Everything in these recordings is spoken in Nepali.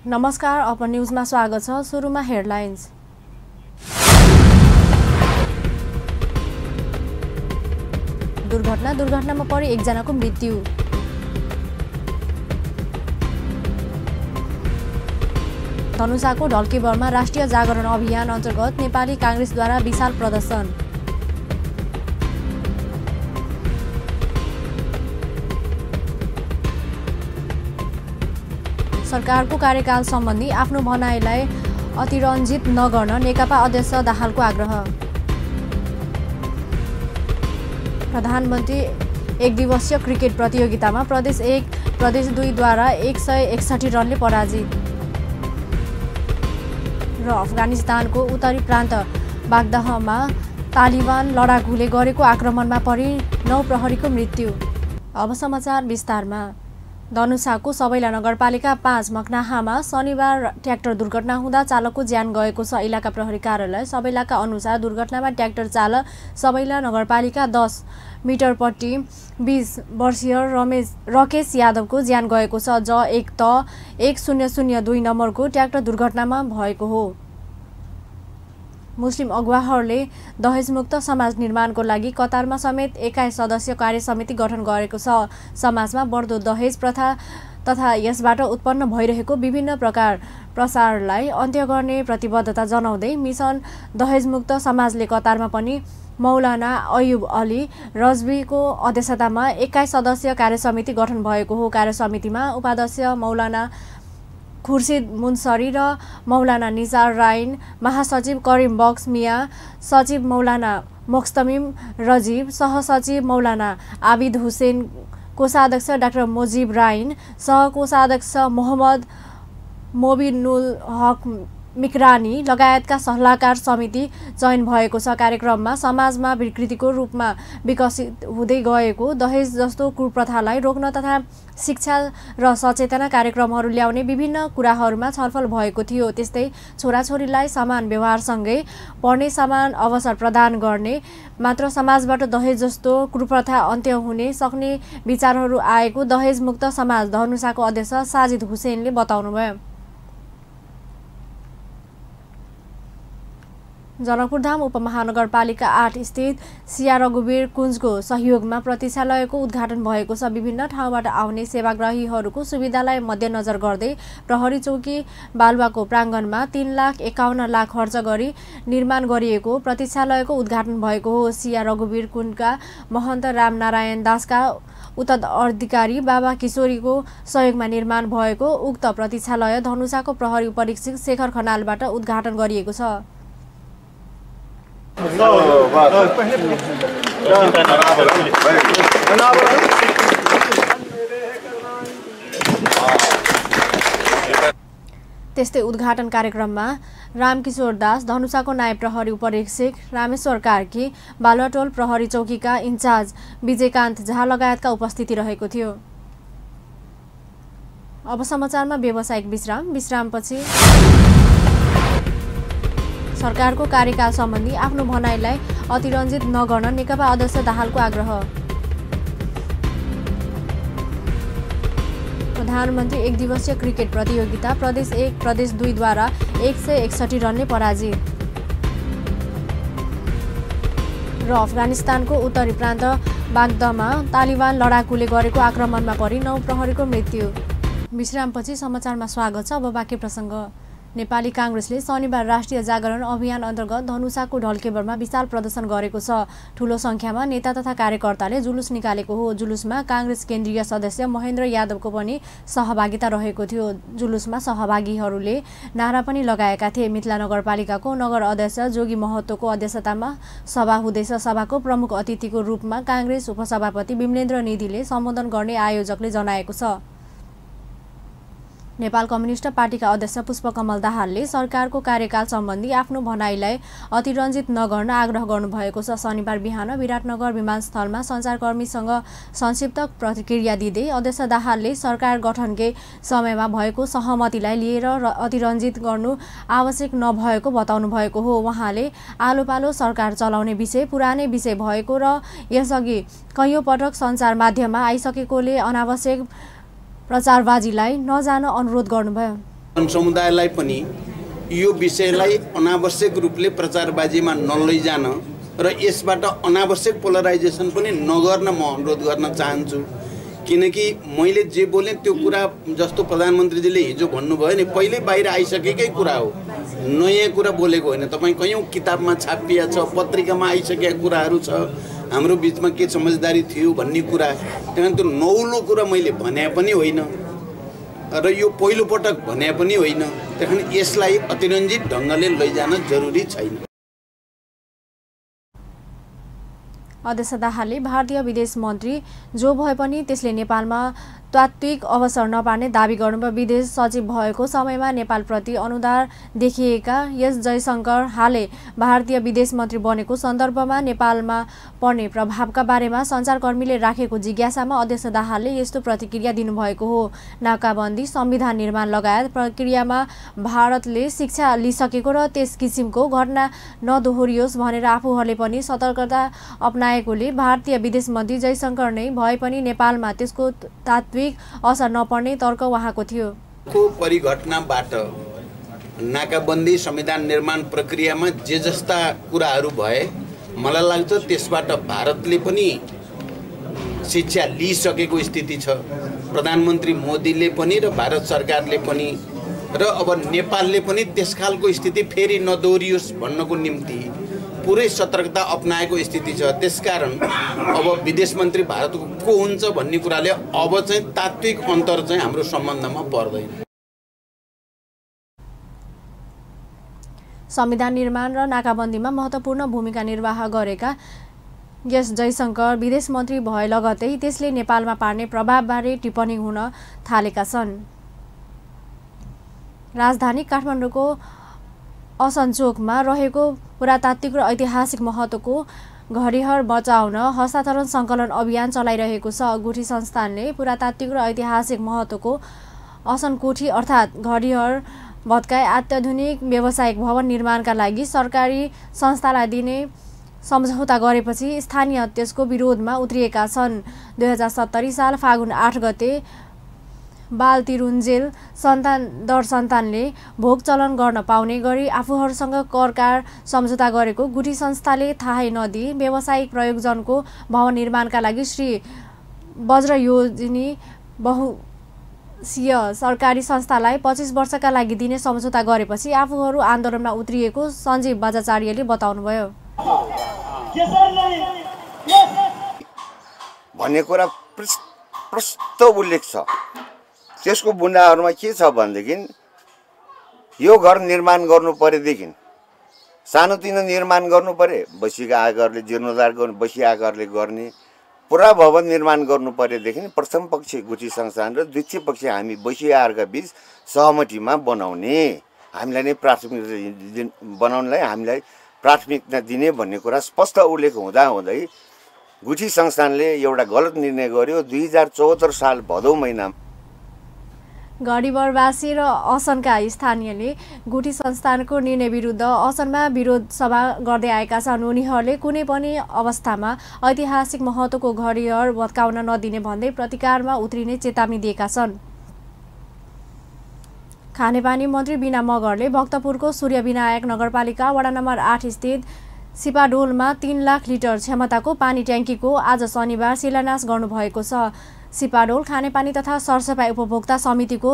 नमस्कार, अपन न्यूजमा स्वागत छ। सुरुमा हेडलाइन्स। दुर्घटनामा परि एकजनाको मृत्यु। धनुषाको ढल्केबरमा राष्ट्रिय जागरण अभियान अन्तर्गत नेपाली कांग्रेसद्वारा विशाल प्रदर्शन। सरकारको कार्यकाल सम्बन्धी आफ्नो भनाइलाई अतिरञ्जित नगर्न नेकपा अध्यक्ष दाहालको आग्रह। प्रधानमन्त्री एकदिवसीय क्रिकेट प्रतियोगितामा प्रदेश 1 प्रदेश 2 द्वारा 161 रनले पराजित। र अफगानिस्तानको उत्तरी प्रान्त बागदाहमा तालिबान लडाकुले गरेको आक्रमणमा परि 9 प्रहरीको मृत्यु। अब समाचार विस्तारमा। धनुषाको सबैला नगरपालिका 5 मकनाहामा शनिबार ट्र्याक्टर दुर्घटना हुँदा चालकको ज्यान गएको छ। इलाका प्रहरी कार्यालय सबैलाका अनुसार दुर्घटनामा ट्र्याक्टर चालक सबैला नगरपालिका 10 मिटरपट्टि 20 वर्षीय रकेश यादवको ज्यान गएको छ। 1002 नम्बरको ट्र्याक्टर दुर्घटनामा भएको हो। मुस्लिम अगुवाहरूले दहेजमुक्त समाज निर्माणको लागि कतारमा समेत 21 सदस्य कार्य समिति गठन गरेको छ। समाजमा बढ्दो दहेज प्रथा तथा यसबाट उत्पन्न भइरहेको विभिन्न प्रसारलाई अन्त्य गर्ने प्रतिबद्धता जनाउँदै मिसन दहेजमुक्त समाजले कतारमा पनि मौलाना अयुब अली रजवीको अध्यक्षतामा 21 सदस्य कार्य समिति गठन भएको हो। कार्य समितिमा उपाध्यक्ष मौलाना खुर्सिद मुन्सरी र मौलाना निसार राइन, महासचिव करिम बक्स मिया, सचिव मौलाना मोख्तमिम रजीब, सहसचिव मौलाना आबिद हुसेन, कोषाध्यक्ष डाक्टर मोजिब राइन, सहकोषाध्यक्ष मोहम्मद मोबिनुल हक मिक्रानी लगायतका सल्लाहकार समिति चयन भएको छ। कार्यक्रममा समाजमा विकृतिको रूपमा विकसित हुँदै गएको दहेज जस्तो कुप्रथालाई रोक्न तथा शिक्षा र सचेतना कार्यक्रमहरू ल्याउने विभिन्न कुराहरूमा छलफल भएको थियो। त्यस्तै छोराछोरीलाई समान व्यवहारसँगै पढ्ने समान अवसर प्रदान गर्ने मात्र समाजबाट दहेज जस्तो कुप्रथा अन्त्य हुने सक्ने विचारहरू आएको दहेज मुक्त समाज धनुषाको अध्यक्ष साजिद हुसेनले बताउनुभयो। जनकपुरधाम उपमहानगरपालिका 8 स्थित सिया रघुवीर कुञ्जको सहयोगमा प्रतीक्षालयको उद्घाटन भएको छ। विभिन्न ठाउँबाट आउने सेवाग्राहीहरूको सुविधालाई मध्यनजर गर्दै प्रहरी चौकी बालुवाको प्राङ्गणमा 3,51 लाख खर्च गरी निर्माण गरिएको प्रतीक्षालयको उद्घाटन भएको हो। सिया रघुवीर कुञ्जका महन्त रामनारायण दासका उत्तराधिकारी बाबा किशोरीको सहयोगमा निर्माण भएको उक्त प्रतीक्षालय धनुषाको प्रहरी परीक्षक शेखर खनालबाट उद्घाटन गरिएको छ। त्यस्तै उद्घाटन कार्यक्रममा रामकिशोर दास, धनुषाको नायब प्रहरी उपरीक्षक रामेश्वर कार्की, बालुवाटोल प्रहरी चौकीका इन्चार्ज विजयकान्त झा लगायतका उपस्थिति रहेको थियो। अब समाचारमा व्यावसायिक विश्रामपछि सरकारको कार्यकाल सम्बन्धी आफ्नो भनाइलाई अतिरञ्जित नगर्न नेकपा अध्यक्ष दाहालको आग्रह। प्रधानमन्त्री एकदिवसीय क्रिकेट प्रतियोगिता प्रदेश 1 प्रदेश 2 द्वारा 161 रनले पराजित। र अफगानिस्तानको उत्तरी प्रान्त बागदाहमा तालिबान लडाकुले गरेको आक्रमणमा परि 9 प्रहरीको मृत्यु। विश्रामपछि समाचारमा स्वागत छ। अब बाँकी प्रसङ्ग। नेपाली कांग्रेसले शनिबार राष्ट्रिय जागरण अभियान अन्तर्गत धनुषाको ढल्केबरमा विशाल प्रदर्शन गरेको छ। ठूलो संख्यामा नेता तथा कार्यकर्ताले जुलुस निकालेको हो। जुलुसमा कांग्रेस केन्द्रीय सदस्य महेन्द्र यादवको पनि सहभागिता रहेको थियो। जुलुसमा सहभागीहरूले नारा पनि लगाएका थिए। मिथिला नगरपालिकाको नगर अध्यक्ष जोगी महतोको अध्यक्षतामा सभा हुँदैछ। सभाको प्रमुख अतिथिको रूपमा कांग्रेस उपसभापति विमलेन्द्र निधिले सम्बोधन गर्ने आयोजकले जनाएको छ। नेपाल कम्युनिस्ट पार्टीका अध्यक्ष पुष्पकमल दाहालले सरकारको कार्यकाल सम्बन्धी आफ्नो भनाइलाई अतिरञ्जित नगर्न आग्रह गर्नुभएको छ। शनिबार बिहान विराटनगर विमानस्थलमा सञ्चारकर्मीसँग संक्षिप्त प्रतिक्रिया दिँदै अध्यक्ष दाहालले सरकार गठनकै समयमा भएको सहमतिलाई लिएर अतिरञ्जित गर्नु आवश्यक नभएको बताउनु भएको हो। उहाँले आलोपालो सरकार चलाउने विषय पुरानै विषय भएको र यसअघि कैयौं पटक सञ्चार माध्यममा आइसकेकोले अनावश्यक प्रचारबाजीलाई नजान अनुरोध गर्नुभयो। समुदायलाई पनि यो विषयलाई अनावश्यक रूपले प्रचारबाजीमा नलैजान र यसबाट अनावश्यक पोलराइजेसन पनि नगर्न म अनुरोध गर्न चाहन्छु। किनकि मैले जे बोलेँ त्यो कुरा जस्तो प्रधानमन्त्रीजीले हिजो भन्नुभयो नि पहिल्यै बाहिर आइसकेकै कुरा हो, नयाँ कुरा बोलेको होइन। तपाईँ कयौँ किताबमा छापिया छ, पत्रिकामा आइसकेका कुराहरू छ, हाम्रो बिचमा के समझदारी थियो भन्ने कुरा। त्यहाँ त्यो नौलो कुरा मैले भने पनि होइन र यो पहिलो पटक भने पनि होइन। त्यहाँ यसलाई अतिरञ्जित ढङ्गले लैजान जरुरी छैन। अध्यक्ष दाहालले भारतीय विदेश मन्त्री जो भए पनि त्यसले नेपालमा तात्विक अवसर नपार्ने दाबी गर्नुभयो। विदेश सचिव भएको समयमा नेपालप्रति अनुदार देखिएका एस जयशंकर हालै भारतीय विदेश मन्त्री बनेको सन्दर्भमा नेपालमा पर्ने प्रभावका बारेमा सञ्चारकर्मीले राखेको जिज्ञासामा अध्यक्ष दाहालले यस्तो प्रतिक्रिया दिनुभएको हो। नाकाबन्दी, संविधान निर्माण लगायत प्रक्रियामा भारतले शिक्षा लिइसकेको र त्यस किसिमको घटना नदोहोरियोस् भनेर आफूहरूले पनि सतर्कता अपनाएकोले भारतीय विदेश मन्त्री जयशंकर नै भए पनि नेपालमा त्यसको तात्विक असर नपर्ने तर्क उहाँको थियो। परिघटनाबाट नाकाबन्दी, संविधान निर्माण प्रक्रियामा जे जस्ता कुराहरू भए मलाई लाग्छ त्यसबाट भारतले पनि शिक्षा लिइसकेको स्थिति छ। प्रधानमन्त्री मोदीले पनि र भारत सरकारले पनि र अब नेपालले पनि त्यस खालको स्थिति फेरि नदोहोरियोस् भन्नको निम्ति पुरै सतर्कता अपनाएको स्थिति छ। त्यसकारण अब विदेश मन्त्री भारतको को हुन्छ भन्ने कुराले अब चाहिँ तात्विक अन्तर चाहिँ हाम्रो सम्बन्धमा पर्दैन। संविधान निर्माण र नाकाबन्दीमा महत्त्वपूर्ण भूमिका निर्वाह गरेका एस जयशंकर विदेश मन्त्री भए लगतै त्यसले नेपालमा पार्ने प्रभावबारे टिप्पणी हुन थालेका छन्। राजधानी काठमाडौँको असनचोकमा रहेको पुरातात्विक र ऐतिहासिक महत्त्वको घडिहर बचाउन हस्तान्तरण सङ्कलन अभियान चलाइरहेको छ। गुठी संस्थानले पुरातात्विक र ऐतिहासिक महत्त्वको असनकोठी अर्थात् घडिहर भत्काई अत्याधुनिक व्यावसायिक भवन निर्माणका लागि सरकारी संस्थालाई दिने सम्झौता गरेपछि स्थानीय त्यसको विरोधमा उत्रिएका छन्। 2070 साल फागुन 8 गते बालतिरुन्जेल दर सन्तानले भोग चलन गर्न पाउने गरी आफूहरूसँग करकार सम्झौता गरेको गुठी संस्थाले थाहै नदिई व्यावसायिक प्रयोजनको भवन निर्माणका लागि श्री वज्रयोजिनी बहुसीय सरकारी संस्थालाई 25 वर्षका लागि दिने सम्झौता गरेपछि आफूहरू आन्दोलनमा उत्रिएको सञ्जीव बाजाचार्यले बताउनुभयो। भन्ने कुरा प्रष्ट उल्लेख छ। त्यसको बुँदाहरूमा के छ भनेदेखि यो घर निर्माण गर्नु परेदेखि सानोतिनो निर्माण गर्नु परे, बसीका आगरले जीर्णोद्धार गर्नु, बसी आगरले गर्ने पुरा भवन निर्माण गर्नु परेदेखि प्रथम पक्ष गुठी संस्थान र द्वितीय पक्ष हामी बसी आगरका बीच सहमतिमा बनाउने, हामीलाई नै प्राथमिकता बनाउनलाई हामीलाई प्राथमिकता दिने भन्ने कुरा स्पष्ट उल्लेख हुँदै गुठी संस्थानले एउटा गलत निर्णय गर्यो। 2074 साल भदौ महिना गढीबरवासी र असनका स्थानीयले गुठी संस्थानको निर्णय विरुद्ध असनमा विरोध सभा गर्दै आएका छन्। उनीहरूले कुनै पनि अवस्थामा ऐतिहासिक महत्त्वको घडिहर भत्काउन नदिने भन्दै प्रतिकारमा उत्रिने चेतावनी दिएका छन्। खानेपानी मन्त्री बिना मगरले भक्तपुरको सूर्यविनायक नगरपालिका वडा नम्बर 8 स्थित सिपाडोलमा 3 लाख लिटर क्षमताको पानी ट्याङ्कीको आज शनिबार शिलान्यास गर्नुभएको छ। सिपाडोल खानेपानी तथा सरसफाई उपभोक्ता समितिको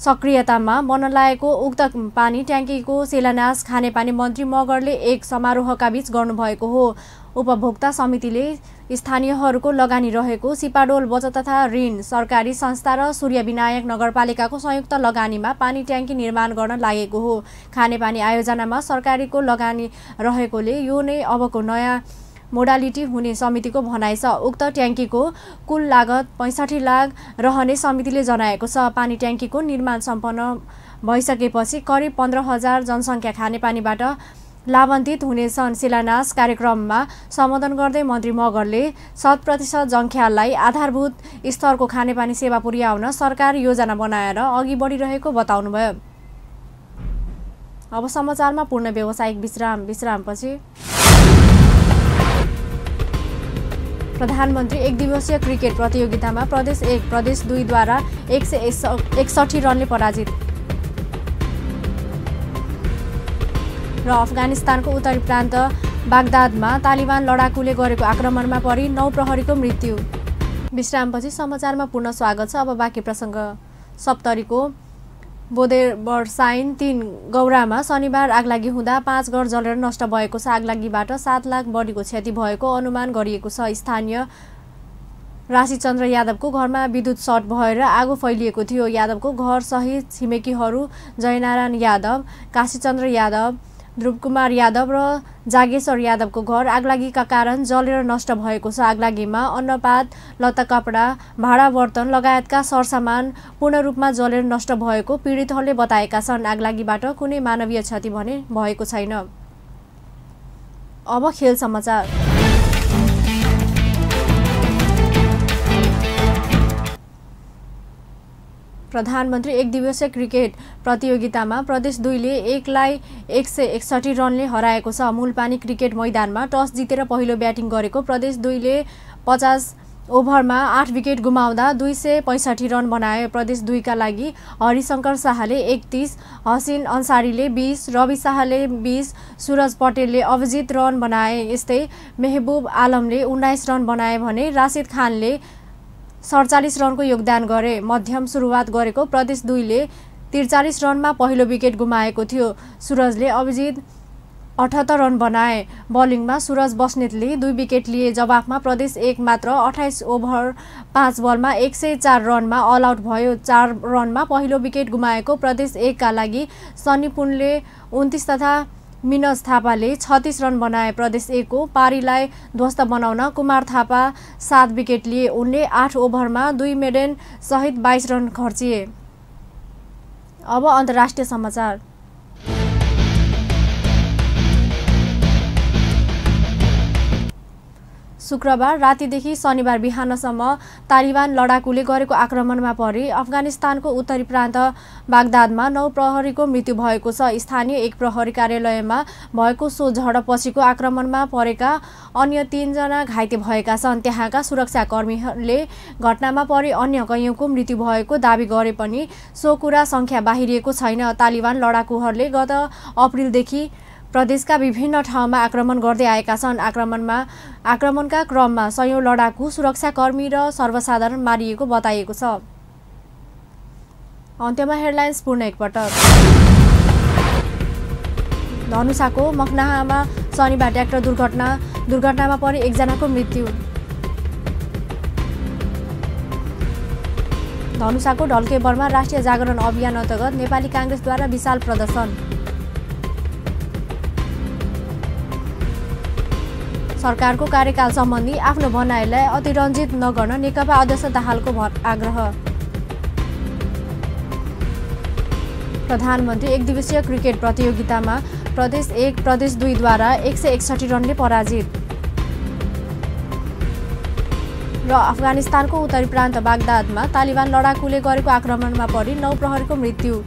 सक्रियतामा बन्न लागेको उक्त पानी ट्याङ्कीको शिलान्यास खानेपानी मन्त्री मगरले एक समारोहका बीच गर्नुभएको हो। उपभोक्ता समितिले स्थानीयहरूको लगानी रहेको सिपाडोल बचत तथा ऋण सरकारी संस्था र सूर्यविनायक नगरपालिकाको संयुक्त लगानीमा पानी ट्याङ्की निर्माण गर्न लागेको हो। खानेपानी आयोजनामा सरकारीको लगानी रहेकोले यो नै अबको नयाँ मोडालिटी हुने समितिको भनाइ छ। उक्त ट्याङ्कीको कुल लागत 65 लाख रहने समितिले जनाएको छ। पानी ट्याङ्कीको निर्माण सम्पन्न भइसकेपछि करिब 15,000 जनसङ्ख्या खानेपानीबाट लाभान्वित हुनेछन्। शिलान्यास कार्यक्रममा सम्बोधन गर्दै मन्त्री मगरले 100% जनसङ्ख्यालाई आधारभूत स्तरको खानेपानी सेवा पुर्याउन सरकार योजना बनाएर अघि बढिरहेको बताउनुभयो। अब समाचारमा पूर्ण व्यावसायिक विश्रामपछि प्रधानमन्त्री एक दिवसीय क्रिकेट प्रतियोगितामा प्रदेश 1 प्रदेश 2 द्वारा 161 रनले पराजित। र अफगानिस्तानको उत्तरी प्रान्त बागदादमा तालिबान लडाकुले गरेको आक्रमणमा परि 9 प्रहरीको मृत्यु। विश्रामपछि समाचारमा पुनः स्वागत छ। अब बाँकी प्रसङ्ग। सप्तरीको बोदेबरसाइन 3 गौरामा शनिबार आगलागी हुँदा 5 घर जलेर नष्ट भएको छ। आगलागीबाट 7 लाख बढीको क्षति भएको अनुमान गरिएको छ। स्थानीय राशिचन्द्र यादवको घरमा विद्युत सर्ट भएर आगो फैलिएको थियो। यादवको घर सहित छिमेकीहरू जयनारायण यादव, काशीचन्द्र यादव, ध्रुवकुमार यादव र जागेश्वर यादवको घर आगलागीका कारण जलेर नष्ट भएको छ। आगलागीमा अन्नपात, लत्ता कपडा, भाँडा बर्तन लगायतका सरसामान पूर्ण रूपमा जलेर नष्ट भएको पीडितहरूले बताएका छन्। आगलागीबाट कुनै मानवीय क्षति भने भएको छैन। अब खेल समाचार। प्रधानमन्त्री एक दिवसीय क्रिकेट प्रतियोगितामा प्रदेश 2 ले 1लाई 161 रनले हराएको छ। मूलपानी क्रिकेट मैदानमा टस जितेर पहिलो ब्याटिङ गरेको प्रदेश 2 ले 50 ओभरमा 8 विकेट गुमाउँदा 265 रन बनायो। प्रदेश 2 का लागि हरिशंकर शाहले 31, हसिन अन्सारीले 20, रवि शाहले 20, सुरज पटेलले अभिजित रन बनाए। यस्तै मेहबुब आलमले 19 रन बनाए भने राशिद खानले 47 रनको योगदान गरे। मध्यम सुरुवात गरेको प्रदेश 2 ले 43 रनमा पहिलो विकेट गुमाएको थियो। सुरजले अभिजित 78 रन बनाए। बलिङमा सुरज बस्नेतले 2 विकेट लिए। जवाफमा प्रदेश 1 मात्र 28 ओभर 5 बलमा 104 रनमा अल आउट भयो। 4 रनमा पहिलो विकेट गुमाएको प्रदेश 1 का लागि सनी पुनले 29 तथा मिनज थापाले 36 रन बनाए। प्रदेश 1 को पारीलाई ध्वस्त बनाउन कुमार थापा 7 विकेट लिए। उनले 8 ओभरमा 2 मेडेन सहित 22 रन खर्चिए। अब अन्तर्राष्ट्रिय समाचार। शुक्रबार रातिदेखि शनिबार बिहानसम्म तालिबान लडाकुले गरेको आक्रमणमा परि अफगानिस्तानको उत्तरी प्रान्त बागदादमा 9 प्रहरीको मृत्यु भएको छ। स्थानीय एक प्रहरी कार्यालयमा भएको सो झडपछिको आक्रमणमा परेका अन्य 3 जना घाइते भएका छन्। त्यहाँका सुरक्षाकर्मीहरूले घटनामा परि अन्य कैयौँको मृत्यु भएको दावी गरे पनि सो कुरा सङ्ख्या बाहिरिएको छैन। तालिबान लडाकुहरूले गत अप्रिलदेखि प्रदेशका विभिन्न ठाउँमा आक्रमण गर्दै आएका छन्। आक्रमणका क्रममा सयौं लडाकु, सुरक्षाकर्मी र सर्वसाधारण मारिएको बताइएको छ। अन्त्यमा हेडलाइन्स पुनः एकपटक। धनुषाको मखनाहमा शनिबार ट्र्याक्टर दुर्घटनामा परि 1 जनाको मृत्यु। धनुषाको ढल्केबरमा राष्ट्रिय जागरण अभियान अन्तर्गत नेपाली काङ्ग्रेसद्वारा विशाल प्रदर्शन। सरकारको कार्यकाल सम्बन्धी आफ्नो भनाइलाई अतिरञ्जित नगर्न नेकपा अध्यक्ष दाहालको आग्रह। प्रधानमन्त्री एक दिवसीय क्रिकेट प्रतियोगितामा प्रदेश 1 प्रदेश 2 द्वारा 161 रनले पराजित। र अफगानिस्तानको उत्तरी प्रान्त बागदादमा तालिबान लडाकुले गरेको आक्रमणमा परि 9 प्रहरीको मृत्यु।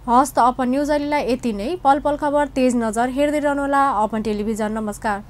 हस्त अपन न्युज अहिलेलाई यति नै। पल पल खबर तेज नजर हेर्दै रहनुहोला अपन टेलिभिजन। नमस्कार।